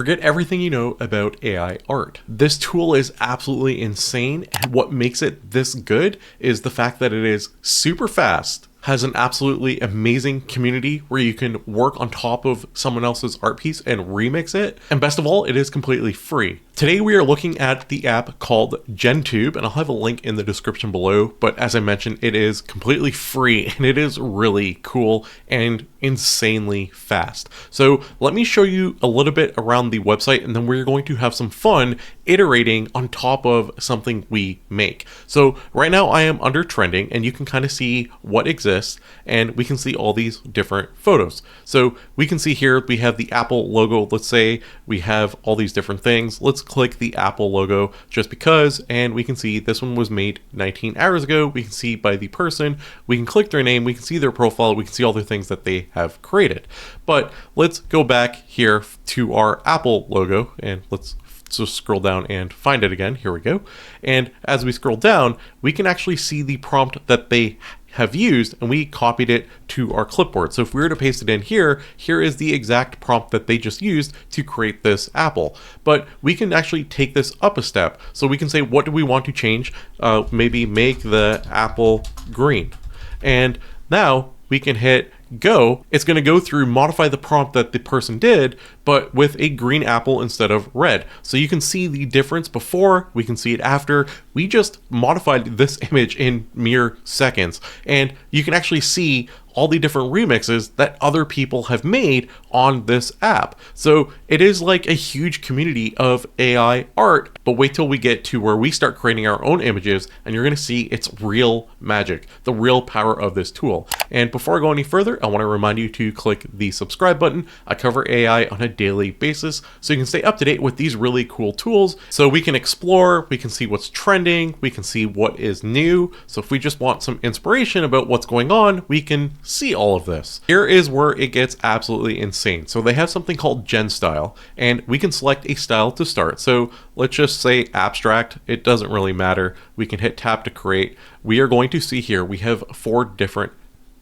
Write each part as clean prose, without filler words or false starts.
Forget everything you know about AI art. This tool is absolutely insane, and what makes it this good is the fact that it is super fast, has an absolutely amazing community where you can work on top of someone else's art piece and remix it, and best of all, it is completely free. Today we are looking at the app called GenTube, and I'll have a link in the description below, but as I mentioned, it is completely free and it is really cool and insanely fast. So let me show you a little bit around the website, and then we're going to have some fun iterating on top of something we make. So right now I am under trending, and you can kind of see what exists, and we can see all these different photos. So we can see here we have the Apple logo. Let's say we have all these different things. Let's click the Apple logo just because, and we can see this one was made 19 hours ago. We can see by the person, we can click their name, we can see their profile, we can see all the things that they have created. But let's go back here to our Apple logo, and let's just scroll down and find it again. Here we go. And as we scroll down, we can actually see the prompt that they have used, and we copied it to our clipboard. So if we were to paste it in here, here is the exact prompt that they just used to create this apple. But we can actually take this up a step. So we can say, what do we want to change? Maybe make the apple green. And now we can hit go. It's going to go through, modify the prompt that the person did, but with a green apple instead of red. So you can see the difference before, we can see it after. We just modified this image in mere seconds, and you can actually see all the different remixes that other people have made on this app. So it is like a huge community of AI art, but wait till we get to where we start creating our own images, and you're going to see it's real magic, the real power of this tool. And before I go any further, I want to remind you to click the subscribe button. I cover AI on a daily basis, so you can stay up to date with these really cool tools. So we can explore, we can see what's trending, we can see what is new. So if we just want some inspiration about what's going on, we can see all of this. Here is where it gets absolutely insane. So they have something called GenStyle, and we can select a style to start. So let's just say abstract. It doesn't really matter. We can hit tab to create. We are going to see here we have 4 different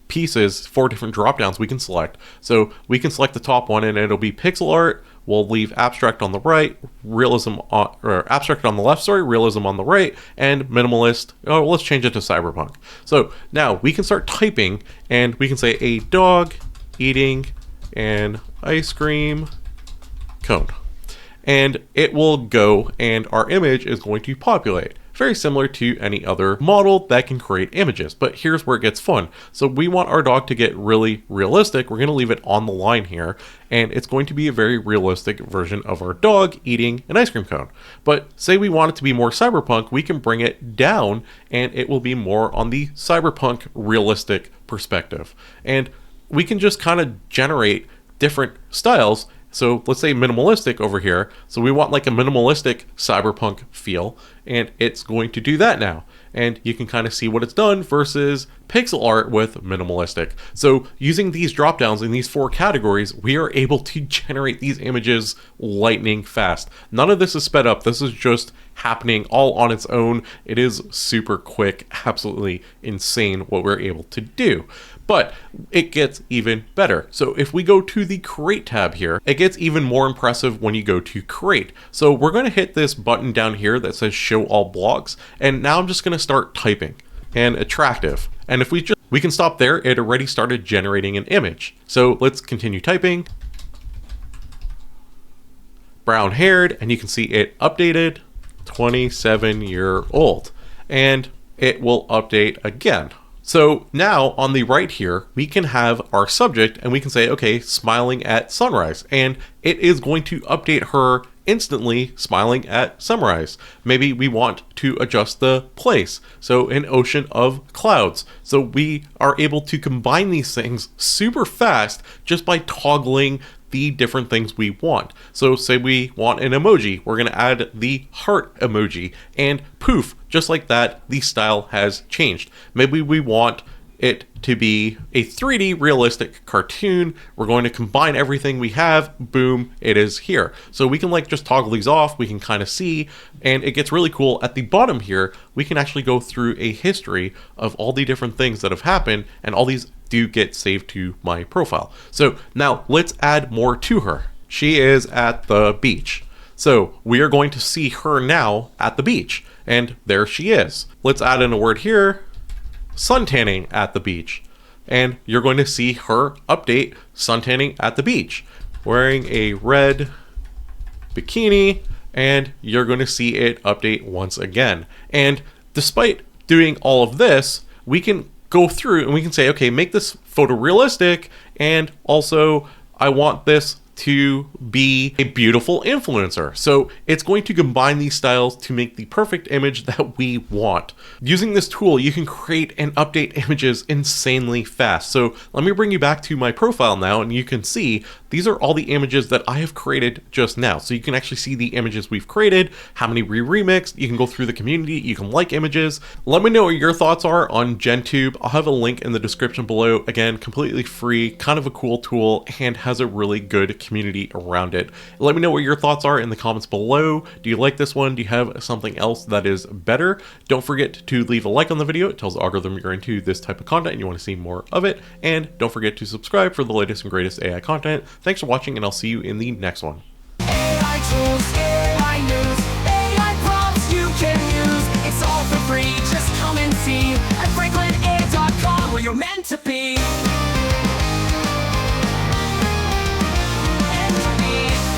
pieces, 4 different drop downs we can select. So we can select the top one, and it'll be pixel art. We'll leave abstract on the right, realism on, or abstract on the left, sorry, realism on the right, and minimalist. Oh, let's change it to cyberpunk. So now we can start typing, and we can say a dog eating an ice cream cone. And it will go, and our image is going to populate. Very similar to any other model that can create images, but here's where it gets fun. So we want our dog to get really realistic. We're going to leave it on the line here, and it's going to be a very realistic version of our dog eating an ice cream cone. But say we want it to be more cyberpunk, we can bring it down, and it will be more on the cyberpunk realistic perspective. And we can just kind of generate different styles. So let's say minimalistic over here. So we want like a minimalistic cyberpunk feel, and it's going to do that now. And you can kind of see what it's done versus pixel art with minimalistic. So using these drop downs in these 4 categories, we are able to generate these images lightning fast. None of this is sped up. This is just happening all on its own. It is super quick, absolutely insane what we're able to do. But it gets even better. So if we go to the create tab here, it gets even more impressive when you go to create. So we're going to hit this button down here that says show all blocks. And now I'm just going to start typing and attractive. And if we can stop there, it already started generating an image. So let's continue typing. Brown haired, and you can see it updated, 27-year-old, and it will update again. So now on the right here, we can have our subject, and we can say, okay, smiling at sunrise, and it is going to update her instantly smiling at sunrise. Maybe we want to adjust the place. So an ocean of clouds. So we are able to combine these things super fast just by toggling the different things we want. So say we want an emoji, we're going to add the heart emoji, and poof, just like that, the style has changed. Maybe we want it to be a 3D realistic cartoon. We're going to combine everything we have. Boom, it is here. So we can like just toggle these off. We can kind of see, and it gets really cool. At the bottom here, we can actually go through a history of all the different things that have happened, and all these do get saved to my profile. So now let's add more to her. she is at the beach. So we are going to see her now at the beach, and there she is. Let's add in a word here, suntanning at the beach. And you're going to see her update suntanning at the beach, wearing a red bikini, and you're going to see it update once again. And despite doing all of this, we can go through and we can say, okay, make this photorealistic, and also I want this to be a beautiful influencer. So it's going to combine these styles to make the perfect image that we want. Using this tool, you can create and update images insanely fast. So let me bring you back to my profile now, and you can see these are all the images that I have created just now. So you can actually see the images we've created, how many we remixed. You can go through the community, you can like images. Let me know what your thoughts are on GenTube. I'll have a link in the description below. Again, completely free, kind of a cool tool, and has a really good community around it. Let me know what your thoughts are in the comments below. Do you like this one? Do you have something else that is better? Don't forget to leave a like on the video. It tells the algorithm you're into this type of content and you want to see more of it. And don't forget to subscribe for the latest and greatest AI content. Thanks for watching, and I'll see you in the next one. AI tools, AI news, AI prompts you can use. It's all for free. Just come and see at FranklinAI.com, where you're meant to be.